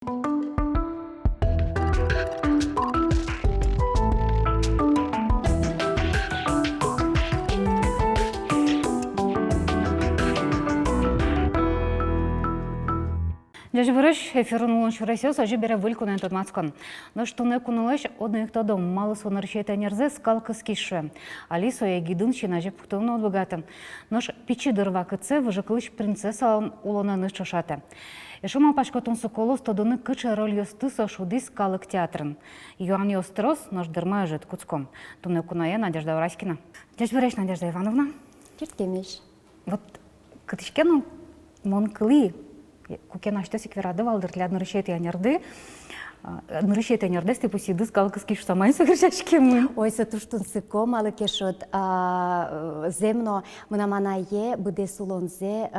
Дежбереш ефирын улын шуресес ажи бере вылькунен тотмацкан. Но что не кунулеш одних тодом мало сонаршета нерзе скалкас кише. Алисо я гидын чинаже пуктовно отбогатым. Нож пичи дырва кыце выжыкылыш принцесса улона нышчашате. Ешома пашкотон соколос тодоны кыча роль ёстыса шудис калык театрын. Йоан ёстрос нож дырма жет куцком. Туне куная Надежда Вараськина. Дежбереш Надежда Ивановна. Киртемеш. Вот кытышкену монкли кукен аштеси кверады валдыр для нырышеты анерды. Нырышеты анерды степусиды скалкаски шусамай согрешачкемы. Ой, сатуштун сыко малы кешот земно мынаманае быде сулонзе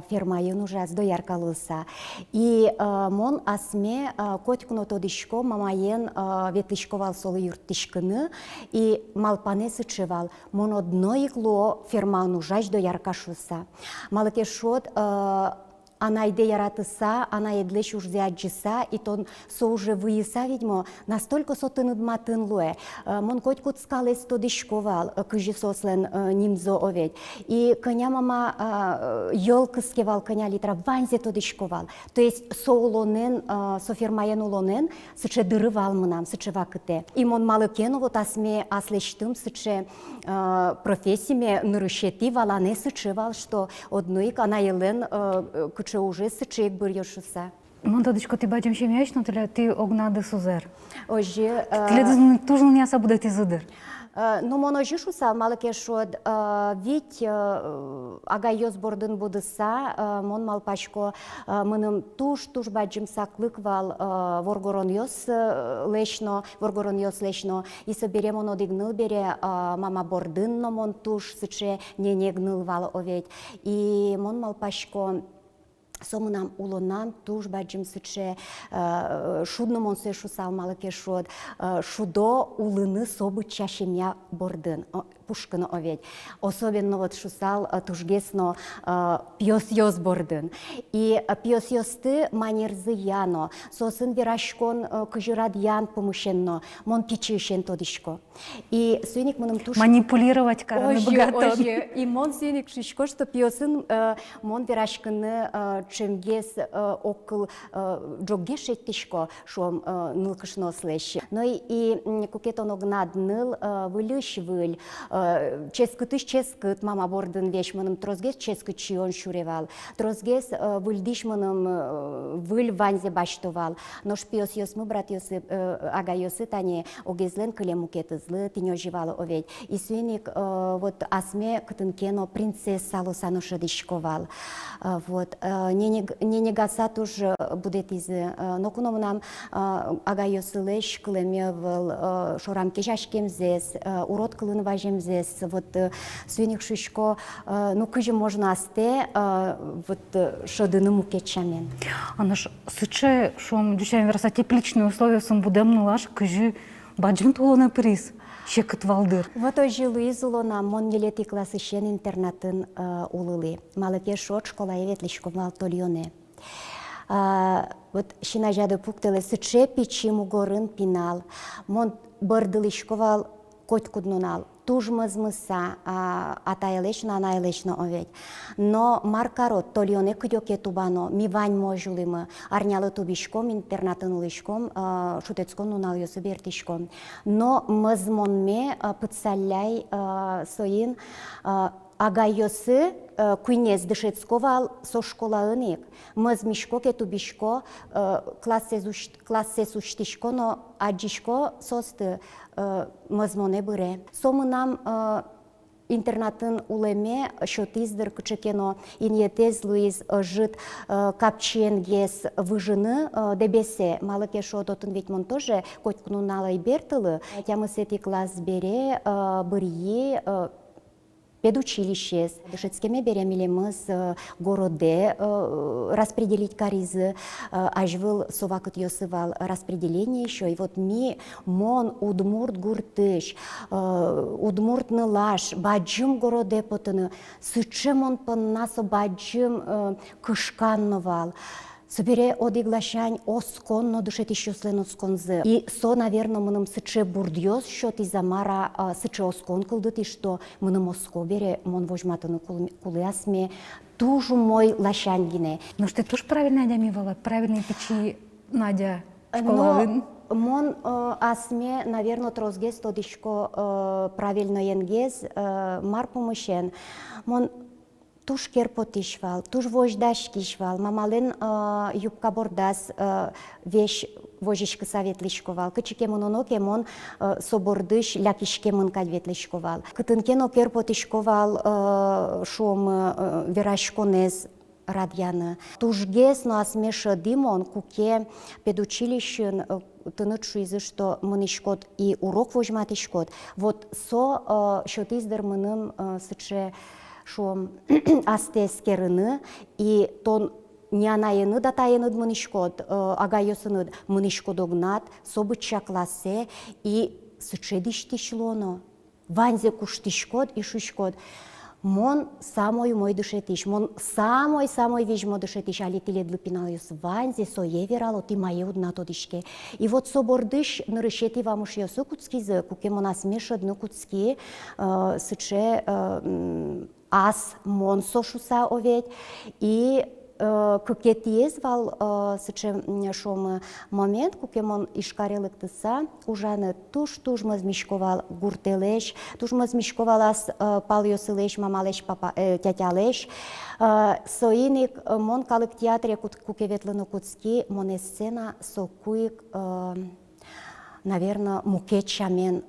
фермайын ужас дояркалыса. И мон асме котькуно тодишко мамаен ветлишковал солы юртишкыны и малпане сычевал. Мон одно игло ферман ужаш дояркашуса. Малы кешот она иде яратыса, она едлеш ужзе аджиса, и тон со уже выеса, видимо, настолько сотын удматын луэ. Мон коть кут скалес то дишковал, кыжи сослен нимзо оведь. И коня мама ёлкыскевал коня литра ванзе то дишковал. То есть со улонен, со фермаен улонен, сыче дырывал мынам, сыче вакыте. И мон малыкену вот асме аслештым, сыче профессиями нырышети валане сычевал, что одноик она елен че уже сычек бырьёшуса. Монтадочко ты бачим щемячно, ты огнады сузер. Оже... Тледызны тужын не особо дать изыдыр. Ну, моно жишуса, малыке шод, ведь агайос бордын будыса, мон малпачко, мыным туш бачим саклыквал воргорон йос лешно, и собере моно дигныл бере мама бордын, но мон туш сыче не гныл вал оведь. И мон малпачко сомынам улонам туш бачим сыче шудно монсе шусал малыке шод, шудо улыны собы чашемя бордын. Пушкина оведь. Особенно вот шусал тужгесно пьос бордын. И пьос ёсты манерзы яно. Сосын верашкон кыжырад ян помышенно. Мон пичишен тодишко. И сүйник мыным туш... Манипулировать караны богатон. И мон сүйник шишко, что пьосын мон верашканы чемгес окыл джоггеш еттишко, шом нылкышно слэщи. Но и кукетон огнад ныл вылыш выль. Ческыт мама бордын веш мыным трозгес ческыт чион шуревал. Трозгес выльдиш мыным выль ванзе баштовал. Но шпиос ёсмы брат ёсы ага ёсы тане огезлен кылему кетызлы тинё живало оведь. И сүйник вот асме кытынкено принцесса лосану шадишковал. Вот не негаса туж будет из но куно нам ага ёсы леш кылемевал шорамке жашкемзес урод кылын важемзес. Вот сүйник шишко, ну кыжы можно асте, вот шодыны мукетчамен. Она ж сыче, шом дючаем верса тепличные условия сам будем нулаш, кыжы баджим толоне приз. Щекот валдыр. Вот ожи Луиз улона мон нелети классы щен интернатын улылы. Малыке шот школа еветлишко мал тольоне. Вот щина жады пуктеле сыче пичи мугорын пинал. Мон бардылишковал котькуднунал. Тужмызмыса атайлешно, анайлешно оведь. Но маркарот тольоне кыдёке тубано, ми вань можулымы, арнялы тубишком, интернатын улышком, шутецкон нунал ёсы бертишком. Но мызмонме пыцаляй соин агай ёсы куйнез дышецковал со школа ынек. Мызмишко кетубишко классе суштишко, но аджишко состы мазмоне быре. Сомынам интернатын улеме шотиздыр кычекено иньетез Луиз жит капченгес выжыны дебесе. Малыке шототын ведь мон тоже котькуну налай бертылы. Тямысети класс бере бырье педучилище. Дышецкеме беремелемыз городе распределить каризы, ажвыл совакыт ёсывал распределение еще. И вот ми мон удмурт гуртыш, удмурт нылаш, баджым городе потыны, сычым он поннасо баджым кышканновал. Собере одиглашань оскон, но душет еще слен осконзы. И со, наверное, мыным сыче бурдьёз, счет из-за мара сыче оскон кылдыт, и что мыным оско бере, мон вожматыны кулыасме, тужу мой лашаньгине. Ну что ты тоже правильно Надя правильные печи Надя школағын. Мон асме, наверное, трозгез тодишко правильно енгез мар помышен. Мон туш керпотишвал, туш вождашкишвал, мамален юбка бордас вещь вожишка советлишковал. Кычике мононоке мон собордыш лякишке мон кадветлишковал. Кытынкено керпотишковал шом верашконез радьяны. Тужгез, но асмеша димон, куке педучилищен тынут шуизы, что мынышкот и урок вожматышкот. Вот со шотиздер мыным сыче шом астескерыны и тон нянайыны да тайыныд мынышкот, агайосыныд мынышкодогнат, собыча классе и сыче диштишлоно. Ванзе куштишкот и шушкот. Мон самой мой душетиш, мон самой вижмо душетиш, али ти лед лупиналюс ванзе, со еверало ти мае удна тодишке. И вот собордыш нарышети вамуш йосу куцкизы, куке мон асмеш одну куцки, сыче ас мон сошуса овет, и куке тиезвал сыче шом момент, куке мон ишкарелык тыса, ужаны туш мазмишковал гуртелеш, туш мазмишковал ас пал йосылеш, мамалеш, тятялеш. Соиник мон калык театре куке ветлыны куцки, мон сцена сокуик, наверное, мукетчамен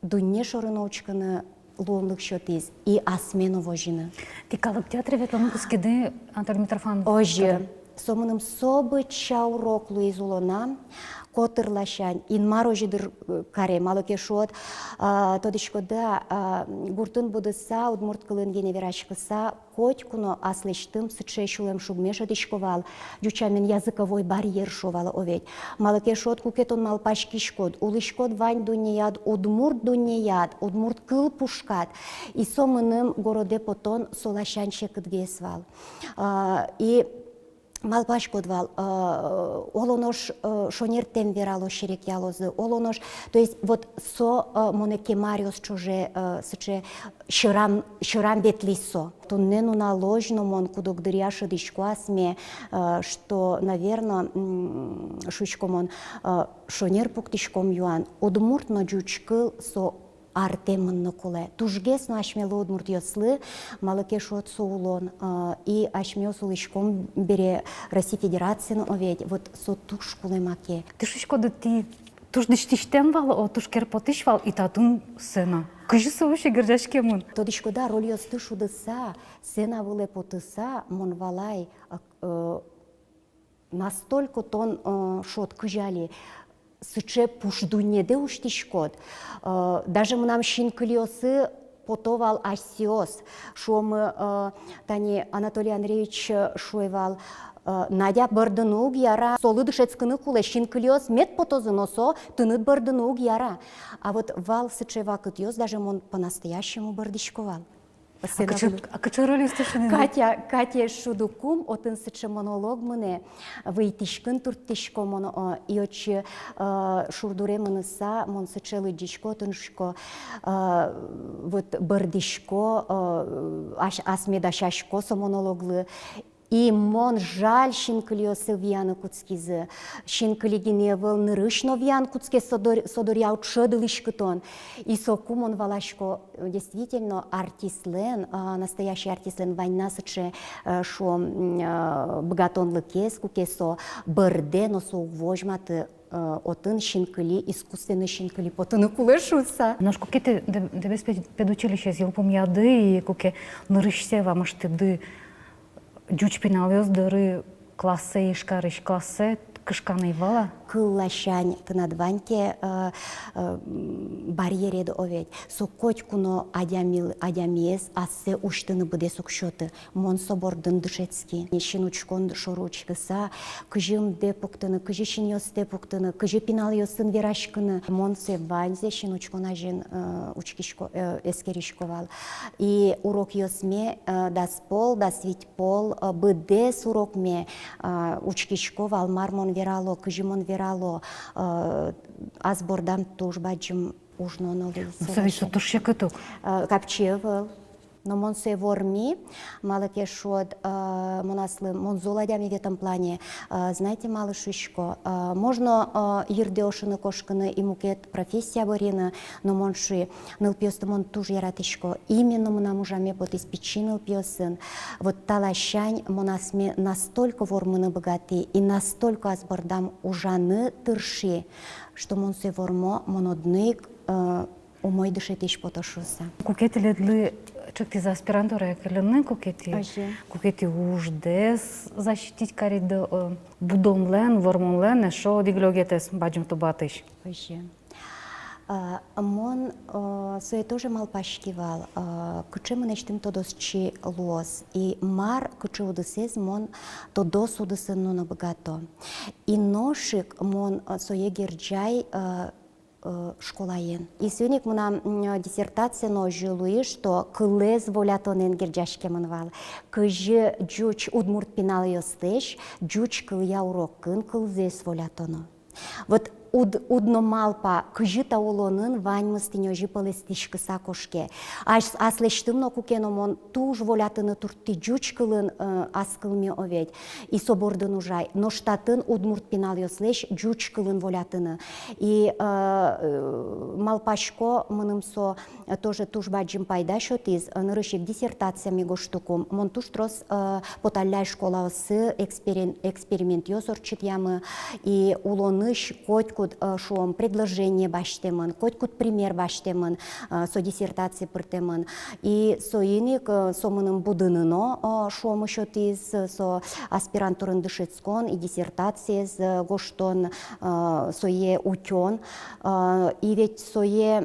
дунне шорыновчканы луонлык шотиз и асмену вожины. Ти калык театре ветлыны кускеды Антон Митрофанов. Ожи, сомыным собы чаурок луизулона, котырлашань, инмар ожидыр каре, малыке шот, тодышкода гуртын будыса, удмурт кылын гене верашкыса, котькуно аслештым сыче шулем шугмеш одышковал, дючамен языковой барьер шовала овет. Малыке шот кукетон малпашкишкод, улышкод вань дунеяд, удмурт кыл пушкат, и сомыным городе потон солашань шекыдгесвал. И малпаш кодвал, олонош шонертем верало шерек ялозы, олонош, то есть вот со монеке мариос чуже сыче шырам ветлисо. То нену наложно мон кудок дыряши дышкуасме, что, наверное, шучко мон шонер пуктишком юан, удмуртно джучкыл со артемын куле. Тужгес на ашмело удмурт йослы, малыке шот соулон, и ашмел сулышком бере Россия Федерацияны овет, вот со туш куле маке. Ты шучкоды ти туш диштиштен вал, о туш керпотиш вал, и татун сена. Кыжы совыше гыржашке мун. Тодышкода роль йосты шудыса, сена выле потыса, мон валай, настолько тон шот кыжали, сыче пушдунеде уштишкот. Даже мнам шинкылиосы потовал асиос, шо тани Анатолий Андреевич шуевал Надя бардынуг яра, солы дышецкыны куле шинкылиос мет потозыносо, тыныт бардынуг яра. А вот вал сыче вакыт йос, даже мон по-настоящему бардышковал. А качо роли стешенен? Катя шудукум, отын сыче монолог мыне, выйтишкын туртишко моно, и очи шурдуре мыныса, мон сыче лыджишко, тыншко, вот бардышко, асмедашашко со монологлы. И мон жаль шинкылиосы вияны куцкизы, шинкылигине выл нырышно виян куцке содоряут шыдылышкытон. И сокум он валашко действительно артистлен, настоящий артистлен война сыче шо богатон лыкес кукесо бырде носо вожматы отын шинкыли, искусственный шинкыли потыны кулешутся. Наш кукеты дебес педучилище зилпум яды и куке нырышсе вам аштыды Дюч пиналиос дыры классе ишкарыш классе, кышканы вала. Кыллашань тынадваньке барьереды овет. Со котькуно адямиес ассе уштыны буде сукшоты. Мон собордын дышецки. Шинучкон шоручкыса, кыжым де пуктыны, кыжы шиньос де пуктыны, кыжы пинал йосын верашкыны. Мон се ванзе шинучкон ажин учкишко эскеришковал. И урок йосме дас пол, дас вить пол, быдес урок ме учкишковал, мармон верало, кыжымон верало, аз бордам туж баджым ужно новый. Совещу туш якытук. Капчевал. Но мон се ворми, малыке шод, монаслы, мон золадями в этом плане, знаете, малышишко, можно ердеошины кошканы и мукет профессия борина, но монши нылпиосты мон туж яратышко, именно мона мужаме под испечи нылпиосын. Вот талашань монасме настолько вормыны богаты и настолько азбордам ужаны тырши, что мон се вормо, моноднык, умой дышетиш потошуса. Кукетиледлы чыкти за аспирантура экелені кукети уждес защитить кариды будонлен, вормонлен, шо диглогетес баджым тубатыш. Мон сое тоже мал пашкивал, куче монештим тодосчи лос, и мар куче удесез мон тодос удесен но набагато. И ношик мон сое герджай школаен. И сегодня мы нам диссертация ножили, что кылез волятонен герджашке манвал. Кыжы джуч удмурт пинал йостеш, джуч кылья урокын кылзес волятоно. Вот удно малпа кыжыта улонын ваньмыстын ожи палестишкы сакошке. Аслештымно кукеномон туж волятыны турти джучкылын аскылме овет. И собордын ужай. Но штатын удмурт пинал йослеш джучкылын волятыны. И малпашко мынымсо тоже туж баджим пайда шотиз. Нырышек диссертациями гоштукум. Мон туж трос поталляй школа осы эксперимент йосорчит ямы. И улоныш котку шуом предложение баштемын, котькут пример баштемын, со диссертации пыртемын. И соиник сомыным будыныно шуом еще тиз, со аспирантурын дышецкон и диссертации с гоштон сое утен. И ведь сое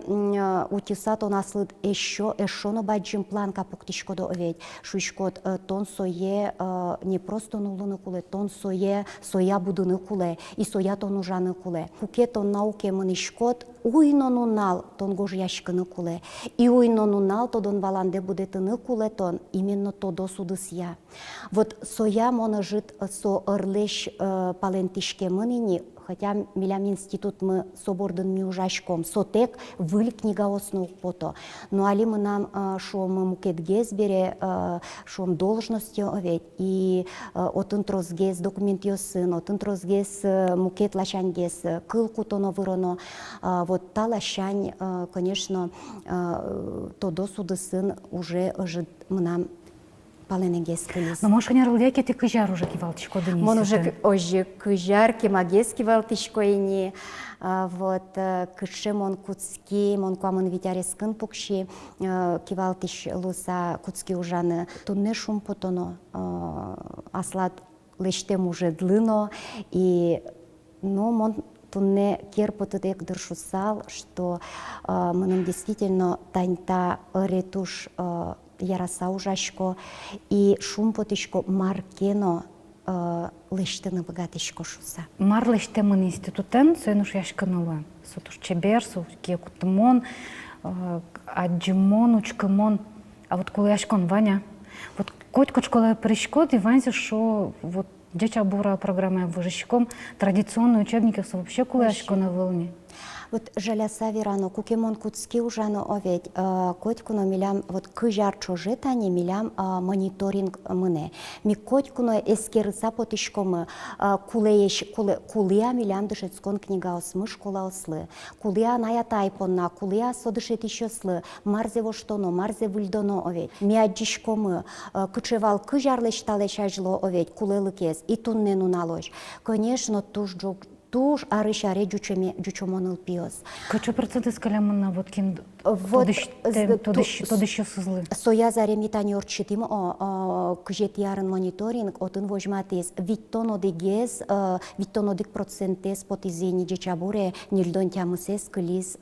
утисат он аслыд еще эшоно баджим план капуктишко до оведь. Шуишкот тон сое не просто нулыны куле, тон сое соя будыны куле, и соя тон ужаны куле. Кукетон науке мынишкот уйно нунал тон гож яшкыны куле. И уйно нунал тодон валанде будетыны куле тон именно тодо судысья. Вот соя мона жит со ырлеш палентишке мынини, хотя милям институт мы собордын ми ужашком, сотек выль книга основ пото. Но али мы нам шо мы мукетгез бере, шом должности овет, и отын трозгез документ йосын, отын трозгез мукет лашангез, кылку тоно выроно. Вот та лашань, конечно, тодо судысын уже жит мы нам паленегез кылис. Но можешь не рылдя кети кыжар уже кивалтишко дынесен. Мон уже ожи кыжар кемагез кивалтишко ини. Вот кыше мон куцки, мон куамын витярескын пукши кивалтиш луса куцки ужаны. Тунне шум потоно аслат лештем уже длыно. И ну мон тунне керпотыдек дыршусал, что мы действительно таньта ретуш яраса ужашко и шум потишко маркено лештыны богатишко шуса. Мар лештемын институтен сойнуш яшкынылы. Сотуш чебер, суке кутымон, аджимон, учкымон. А вот коли яшкон Ваня, вот котко школа пришкот и Ванзе, шо вот деча бура программа выжищиком традиционные учебники вообще коли яшкона волне. Вот жаляса верано, кукемон куцки ужано оведь, котькуно милям, вот кыжар чожетани милям мониторинг мыне. Ми котькуно эскерыса потишкомы, кулия милям дышецкон книга осмы школа ослы. Кулия ная тайпонна, кулия содышет еще слы, марзе воштоно, марзе вульдоно оведь. Ми аджишкомы, кычевал кыжар лешталеш ажло оведь, кулелыкез, и туннену налож. Конечно, туж туш арышаре жучомоныл пиос. Качу проценты скалямын на вот кин Вот, тодыщу сызлы. Соя заремитани орчитим кжет ярын мониторинг отын вожматес виттонодигез виттонодик процентес потизени жечабуре нилдон тямысес кылис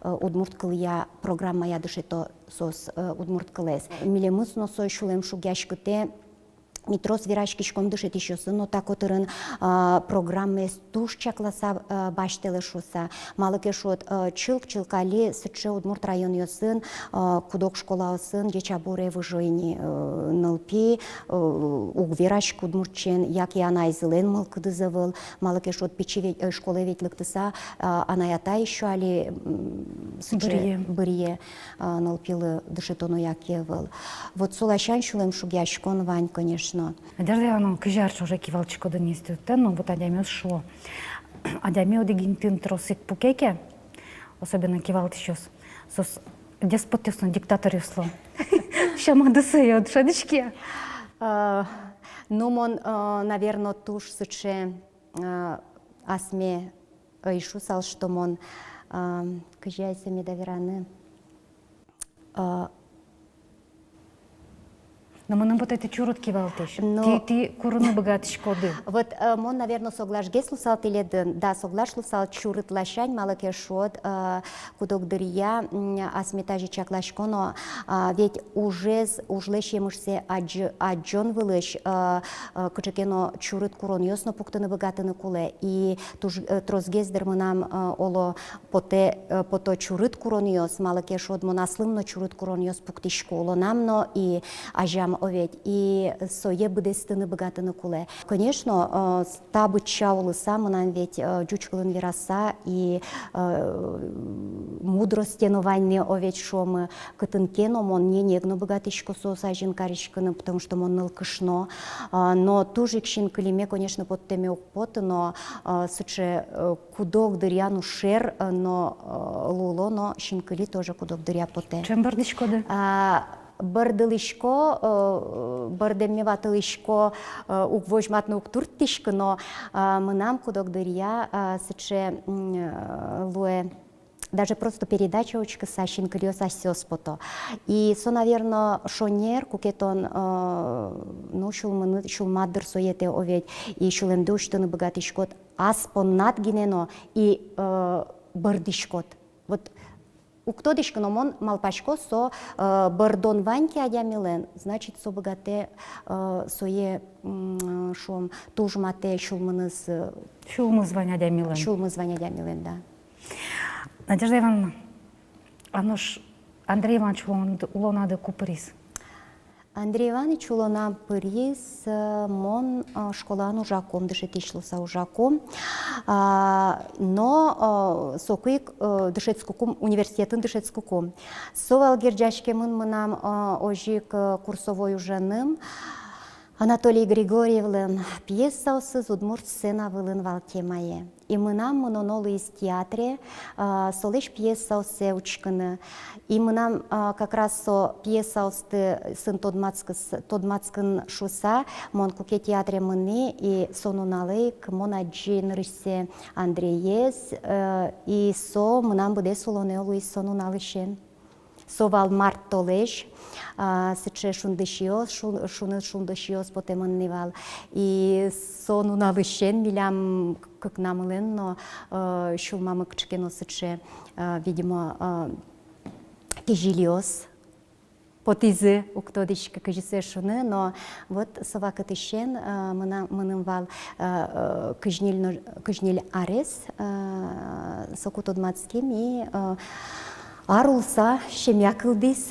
удмурт кылия программа ядышето сос удмурт кылес. Милемыс но сой шулем шугяшкыте Митрос вирашкишком дышит еще сын, но так отырын программе туш чакласа баштелы шуса. Малыке шот чилкали сыче удмурт район йосын, кудок школа сын, дечабуре выжойни нылпи, уг вирашк удмуртчен, як и она изылен мыл кыдызывыл. Малыке шот пичи школы ведь лыктыса, она ята еще али сыче бырие нылпилы дышитону якевыл. Вот солашан шулем шугяшкон вань, конечно. Надежда Ивановна, кыжарчы уже кивалчыко да не истютен, но вот адямёс шло. Адямё деген тын тросик пукеке, особенно кивалтышёс, сос деспотёсно диктатор юсло. Шамадысы ёд шадышке. Ну, мон, наверное, туш сыче асме ишу сал, что мон кыжайся медовераны. Но мы вот эти чурут кивалтыш. Но... Ты куруны богатыш коды. Вот мон, наверное, соглаш геслусал теледен, да, соглашлусал чурут лашань, малаке шот, кудок дырья, асметажи чаклашконо, ведь ужлешье мышсе аджон вылыш, кычекено чурут курон йосно пуктыны богатыны куле, и трозгездер нам оло пото чурут курон йос, малаке шот монаслымно чурут курон йос пуктишко оло намно, и ажам оведь, и сое быдестыны богатыны куле. Конечно, стабы чаулы сам нам ведь джучкалын вераса и мудростену ванне оведь шомы кытынкено мон не негно богатышко соса жинкаришканы, потому что мон нылкышно. Но тужик шин калиме, конечно, под теме укпоты, но сыче кудок дыряну шер, но луло, но шинкали тоже кудок дыря поте. Чем бардышко да? Бардылышко, бардеммеватылышко, угвожматно уктуртышко, но мы нам кудок дырья сыче луэ. Даже просто передача очка сащин криос асёспото. И со, наверное, шонер, кукетон, ну, шулмадыр соете оведь, и шулемдуштыны богатышкот, аспон надгинено и бардышкот. Вот уктодышко, но мон малпашко со бардон ваньки адямилен, значит, со богате сое шум тужмате шулмыныз. Шулмы звоня адямилен. Шулмы звоня адямилен, да. Надежда Ивановна, анош Андрей Иванович улонады купырис. Андрей Иванович улона пырис мон школану жаком, дышет ишлуса ужаком, но сокуик дышетскуком, университетын дышетскуком. Совал герджашкемын мынам ожик курсовой ужаным, Анатолий Григорьевлен пьеса осыз удмурт сцена вылын валтемае. И мы нам мононолы из театре, солеш пьеса осе учканы. И мы нам как раз со пьеса осты сын тодмацкын шуса, мон куке театре мыны и сонуналык, мон аджин рысе Андреес, и со мы нам буде солонелу и сонуналышен. Совал март толеш, сыче шундышиос, шундышиос потеманнивал. И сону навыщен, милям как намылен, но шулмамы кчкено сыче, видимо, кежилиос. Потизы, уктодишка кыжисе шуны, но вот сова катышен, мыным вал кыжниль арес, сокутодмацким и арулса шемякылдис.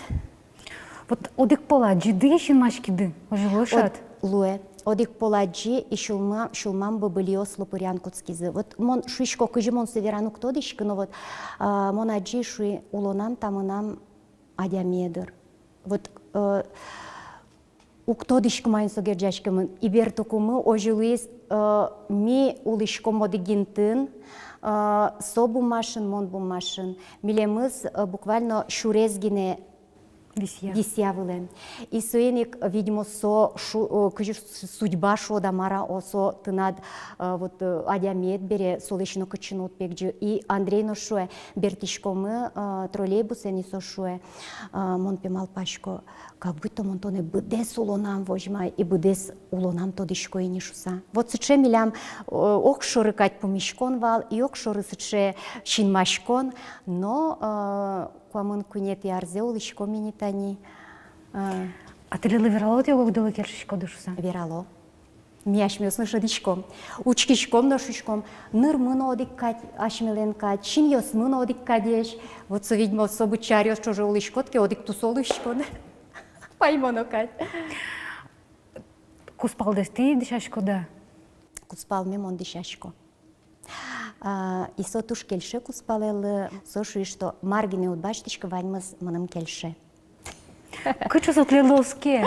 Вот одик поладжи ды шинмашкиды, ожелошат. Луэ. Одик поладжи и шулмам бабылиос лопырян куцкизы. Вот мон шишко кыжи мон северану ктодишка, но вот мон аджи шуи улонам тамынам адямедыр. Вот уктодишка майын согерджашкамын ибер токумы ожелуис ми улышко модигинтын, со бумашын, мон бумашын. Милемыз буквально шурезгине висявылы. И суеник, видимо, судьба шода мара осо тынад вот адямет бере солешно кычын отпекджи. И Андрей ношуе бертишкомы троллейбусе не сошуе мон пемал пашко. Как будто мон тоне быдес улонам вожмай и быдес улонам тодишко и нишуса. Вот сыче милям окшоры кать помишкон вал и окшоры сыче шинмашкон, но куамын кунет ярзе улышко минитани. А ты лили верало тего вдали кершишко душуса? Верало. Мияшме услышадишком. Учкишком ношишком. Ныр мыно одиккать ашмеленкать. Чин йос мыно одиккадеш. Вот со видимо особо чарьос чоже улышкотке одик тусолышкон. Паймонокать. Куспалдес ти дишашко да? Куспал мемон дишашко. И со туш кельше куспалел, сошу и что маргине от баштичка ваньмас мыным кельше. Кычу сотлелоске?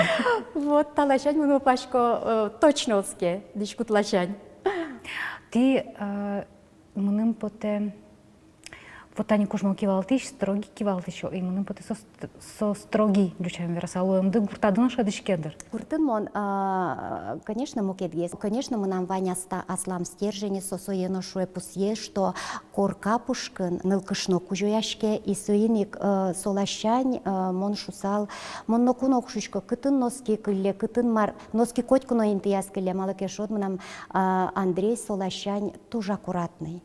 Вот талашань мыну пашко точноске, дишку тлашань. Ти мыным поте потани кожмо кивалтиш, строги кивалтиш, и мыным поте со строги дючаем верасалуем, да гуртадын шадышкедер. Куртын мон, конечно, мукетгес. Конечно, мы нам ваня аслам стержени, сосоено шуе пусье, что корка пушкын, нылкышно кужояшке, и суиник солащань, мон шусал, мон нокунок шушко, кытын носки кылле, кытын мар, носки котькуно интияс кылле, малакешот, мы нам Андрей солащань тоже аккуратный.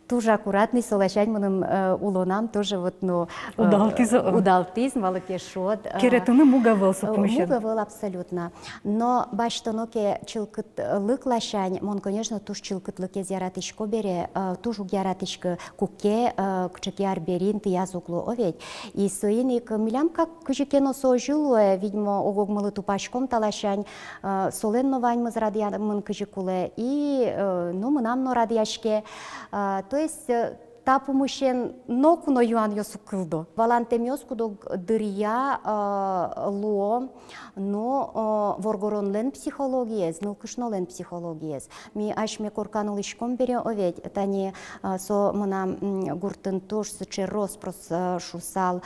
Тоже аккуратный, солощать мыным улонам тоже вот, ну, удалтиз, малакешот. Керетыны мугавыл супумщен. Мугавыл абсолютно. Но баштоноке чилкыт лык лащань, мон, конечно, туш чилкыт лыке зяратышко бере, туш угяратышко куке, кчеке арберин, ты язуклу оведь. И соиник милям как кчекено сожилуе, видимо, огогмылы тупашком талащань, соленно ваньмыз радия мын кчекуле, и, ну, мынам но радияшке. То есть та помощен нокуно юан йосу кылдо. Валантем йоскудо дырья луо, но воргоронлен психологиез, нылкышнолен психологиез. Ми ашме корканул ишком бере оведь, тани со мына гуртын тош сыче роспрос шусал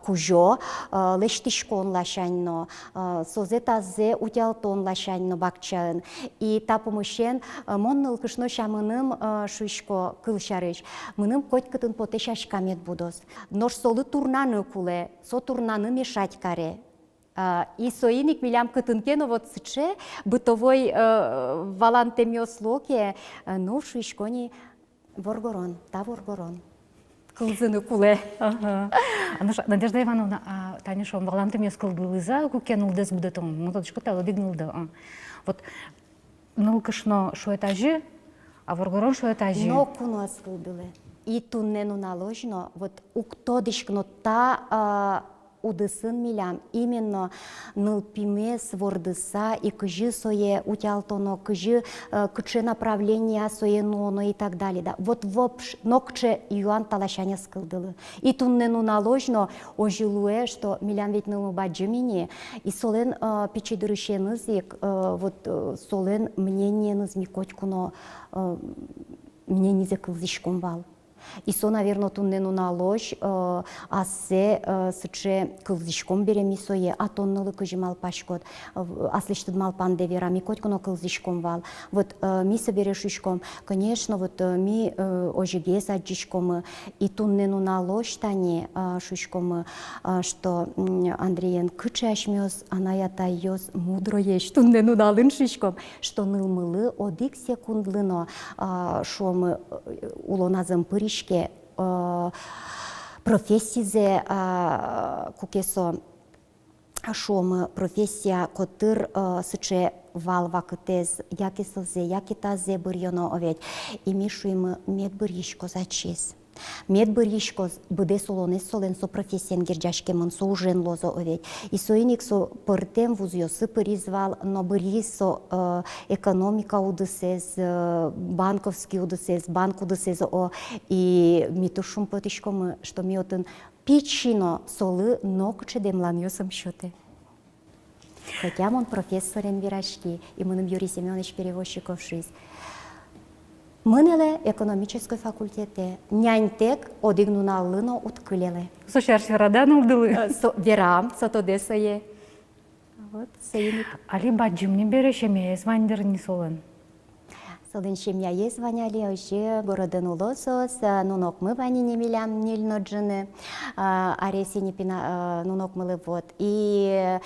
кужо, лештишкон лашаньно, созетазе утялтон лашаньно бакчаын. И та помощен мон нылкышно шамыным шуишко кылшарыш. Мыным котькытын потешаш камет будос. Нож солы турнаны куле, со турнаны мешать каре. И соиник милям кытынкено вот сыче бытовой валантемиос локе, ну шуишкони воргорон, та воргорон. Кылзыны куле. Надежда Ивановна, а Таня шо валантемиос кылдылыза кукенул дес будетон, мотодышко тало дигнулда. Вот нылкышно шо этажи, а воргорон шо этажи. Но куно скылдылы. И туннену наложено, вот уктодышкно та удысын милям, именно нылпимес вордыса и кыжы сое утялтоно, кыжы кыче направления сое ноно и так далее. Да. Вот вопш нокче юан талашаня скылдылы. И туннену наложено ожилуе, что милям ведь нылмы баджимини, и солен печедырышен язык, вот солен мнение назмикотькуно мнение закылзишком вал. И со, наверное, туннену налож, асе сыче кылзишком береми сое, а тоннылы кыжы малпашкот, аслыштыд малпан девера, ми котькуно кылзишком вал. Вот ми соберешишком, конечно, вот ми ожиге саджишком, и туннену налож тани шишком, что Андреен кыче ашмёс, она ята йос мудро еш, туннену налын шишком, что нылмылы одик секундлыно, шо мы улоназым пыриш, профессизе кукесо шом профессия котыр сыче валва кытез якисылзе якитазе бырьоно оведь и мишуем медбырьишко зачис. Медбырьишко буде солонес солен со профессиен герджашкемын со ужен лозо оведь. И соиник со пыртем вузьо сыпыризвал, но бырьи со экономика удысез, банковский удысез, банк удысез о и митушум потишком, что миотын пичино солы нокче демлан йосам счёте. Хотя он профессорен вирашки, и мыным Юрий Семенович перевозчиков шиз. Мынеле экономической факультете. Няньтек одигнуналлыно уткылеле. Сошар сферадан улдылы. Верам, сотодесое. Вот, сейник. Али баджим не бере шеме звандер не солен. Солын шемьяе звоняли, още городен улосос, нунок мы вани не милям нильноджины, ареси не пина нунок мылы вот. И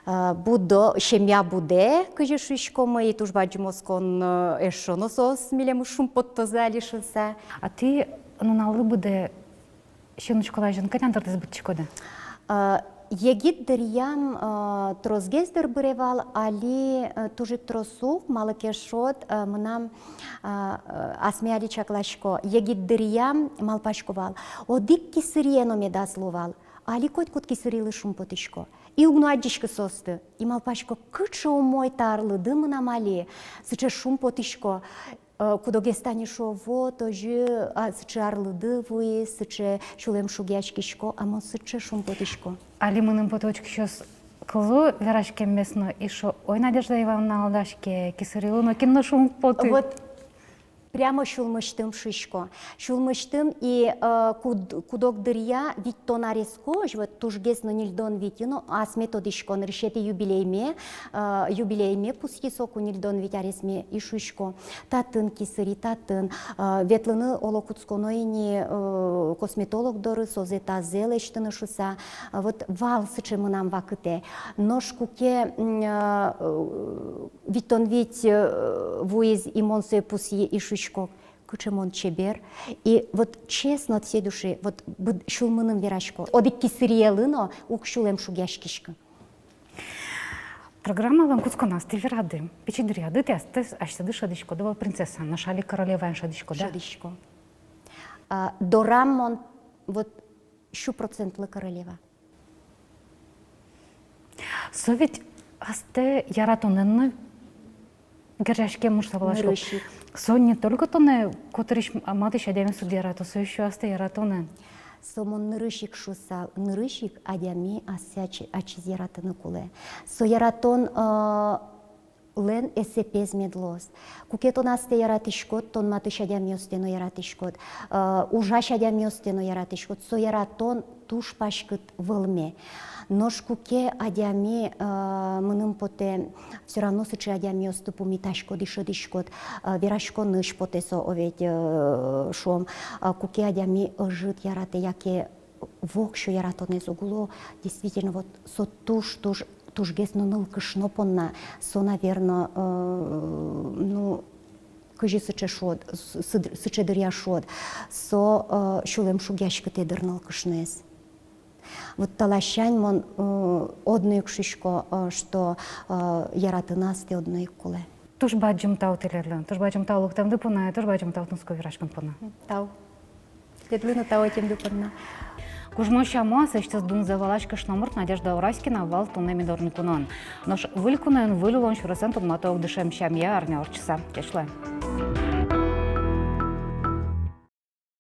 будо, шемья буде, каже шишко мы, и туж баджимоскон эшоносос милям шум подтозалишился. А ты нуналы буде щеночкола жінка тянтыртыз бутчикода? Егит дырьям трозгездер быревал, али тужик тросух, малыкешот, мынам асмеяли чаклашко. Егит дырьям малпашковал. Одик кисыриено медасловал, али кот кисырилы шумпотышко. И угну адишко состы. И малпашко кыча умой тарлы дымына мали, сыча шумпотышко. Кудоге станешо вот, ожи, сыче арлыды вуи, сыче шулем шугячкишко, а мон сыче шумпотышко. Али мыным поточки щас кылу верашке местно, и шо, ой, Надежда Ивановна алдашке кисарилу, но кино шум поты. Вот прямо шулмыштым шишко. Шулмыштым и кудок дырья вить тонарес хож, вот тужгесно нильдон витино, ас методишко решете юбилейме пуски соку нильдон витяресме и шишко. Татын кисыри, татын, ветлыны олокутсконоини косметолог доры созе тазелештыны шуса, вот вал сычы мынам вакыте. Ножкуке виттон вить вуиз и монсе пуси и шишко. Кучемон чебер. И вот честно от всей души, вот шулмыным верашко. Одик кисыриелыно, ук шулем шугяшкишка. Программа Ланкутско нас ты верады. Печидряды ты астес аштады шадышко, дова принцесса, нашали королева шадышко, да? Шадышко. Дорамон, вот 100% королева. Совет асте яратоненны гержашке муштабалашко. Сон не только тоне, которыш матыш адями судьярато, со еще асте яратоне. Сомон нырышик шусал, нырышик адями асячи ачизяратыны куле. Со яратон лен эсепез медлос. Кукетон асте яратышкот, тон матыш адями остено яратышкот. Ужаш адями остено яратышкот. Со яратон туш пашкыт вылме. Ножкуке адями мыным поте все равно сычы адями оступу миташко дышкот верашко ныш поте со овет шом куке адями жит ярате яке вокшо яратоне зугло действительно вот со туш гесно нылкышно понна со наверно ну кыжи сыче шод сыче дырья шод со шулем шугяшка те дырнылкышнес. Вот талащань мон одной кшишко, что яратынасты одной куле. Туш баджим тау телерлен, туш баджим тау луктам дыпына, туш баджим тау тунско вирашкан пона. Тау. Тедлына тау тем дыпына. Кужмоща муаса сейчас дун завалашка шномырт Надежда Ураськина вал туннеми дорникунон. Нож вылькунен вылюлон шурасен тунматок дышем щамья арня орчаса. Кешле.